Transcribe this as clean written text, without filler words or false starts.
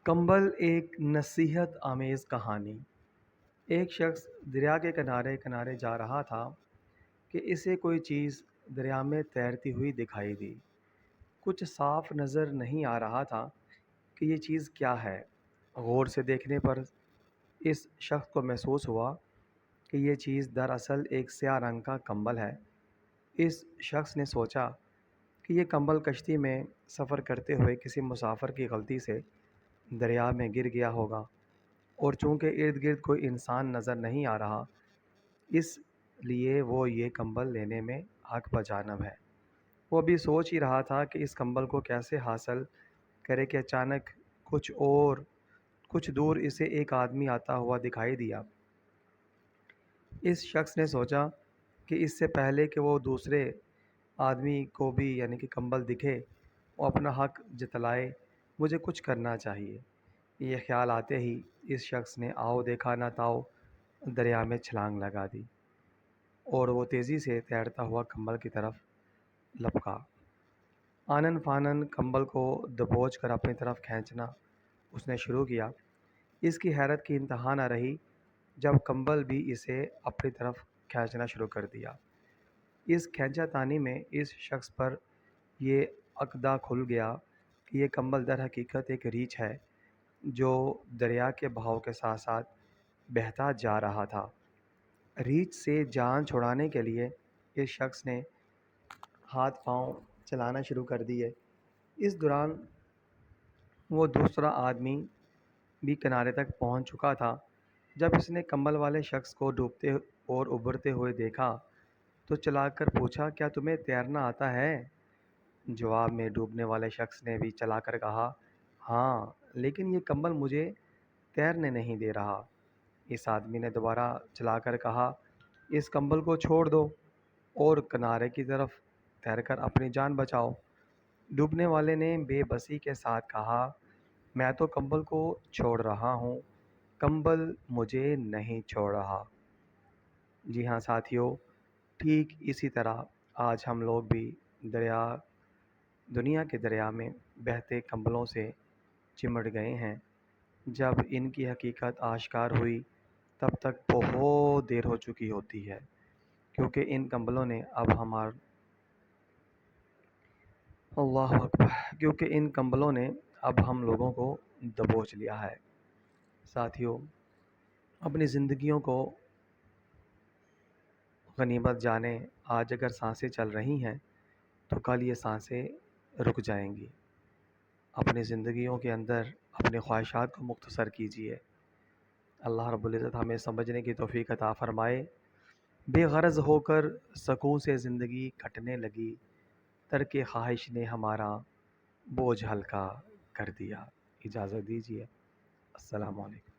کمبل ایک نصیحت آمیز کہانی۔ ایک شخص دریا کے کنارے کنارے جا رہا تھا کہ اسے کوئی چیز دریا میں تیرتی ہوئی دکھائی دی۔ کچھ صاف نظر نہیں آ رہا تھا کہ یہ چیز کیا ہے۔ غور سے دیکھنے پر اس شخص کو محسوس ہوا کہ یہ چیز دراصل ایک سیاہ رنگ کا کمبل ہے۔ اس شخص نے سوچا کہ یہ کمبل کشتی میں سفر کرتے ہوئے کسی مسافر کی غلطی سے دریا میں گر گیا ہوگا، اور چونکہ ارد گرد کوئی انسان نظر نہیں آ رہا، اس لیے وہ یہ کمبل لینے میں حق بجانب ہے۔ وہ ابھی سوچ ہی رہا تھا کہ اس کمبل کو کیسے حاصل کرے کہ اچانک کچھ دور اسے ایک آدمی آتا ہوا دکھائی دیا۔ اس شخص نے سوچا کہ اس سے پہلے کہ وہ دوسرے آدمی کو بھی یعنی کہ کمبل دکھے، وہ اپنا حق جتلائے، مجھے کچھ کرنا چاہیے۔ یہ خیال آتے ہی اس شخص نے آؤ دیکھا نہ تاؤ دریا میں چھلانگ لگا دی، اور وہ تیزی سے تیرتا ہوا کمبل کی طرف لپکا۔ آنن فانن کمبل کو دبوچ کر اپنی طرف کھینچنا اس نے شروع کیا۔ اس کی حیرت کی انتہا نہ رہی جب کمبل بھی اسے اپنی طرف کھینچنا شروع کر دیا۔ اس کھینچا تانی میں اس شخص پر یہ عقدہ کھل گیا کہ یہ کمبل در حقیقت ایک ریچھ ہے جو دریا کے بہاؤ کے ساتھ ساتھ بہتا جا رہا تھا۔ ریچھ سے جان چھڑانے کے لیے اس شخص نے ہاتھ پاؤں چلانا شروع کر دیے۔ اس دوران وہ دوسرا آدمی بھی کنارے تک پہنچ چکا تھا۔ جب اس نے کمبل والے شخص کو ڈوبتے اور ابھرتے ہوئے دیکھا تو چلا کر پوچھا، کیا تمہیں تیرنا آتا ہے؟ جواب میں ڈوبنے والے شخص نے بھی چلا کر کہا، ہاں، لیکن یہ کمبل مجھے تیرنے نہیں دے رہا۔ اس آدمی نے دوبارہ چلا کر کہا، اس کمبل کو چھوڑ دو اور کنارے کی طرف تیر کر اپنی جان بچاؤ۔ ڈوبنے والے نے بے بسی کے ساتھ کہا، میں تو کمبل کو چھوڑ رہا ہوں، کمبل مجھے نہیں چھوڑ رہا۔ جی ہاں ساتھیو، ٹھیک اسی طرح آج ہم لوگ بھی دنیا کے دریا میں بہتے کمبلوں سے چمٹ گئے ہیں۔ جب ان کی حقیقت آشکار ہوئی تب تک بہت دیر ہو چکی ہوتی ہے، کیونکہ ان کمبلوں نے اب ہم لوگوں کو دبوچ لیا ہے۔ ساتھیو، اپنی زندگیوں کو غنیمت جانیں۔ آج اگر سانسیں چل رہی ہیں تو کل یہ سانسیں رک جائیں گی۔ اپنی زندگیوں کے اندر اپنے خواہشات کو مختصر کیجیے۔ اللہ رب العزت ہمیں سمجھنے کی توفیق عطا فرمائے۔ بے غرض ہو کر سکون سے زندگی کٹنے لگی، ترک خواہش نے ہمارا بوجھ ہلکا کر دیا۔ اجازت دیجیے۔ السلام علیکم۔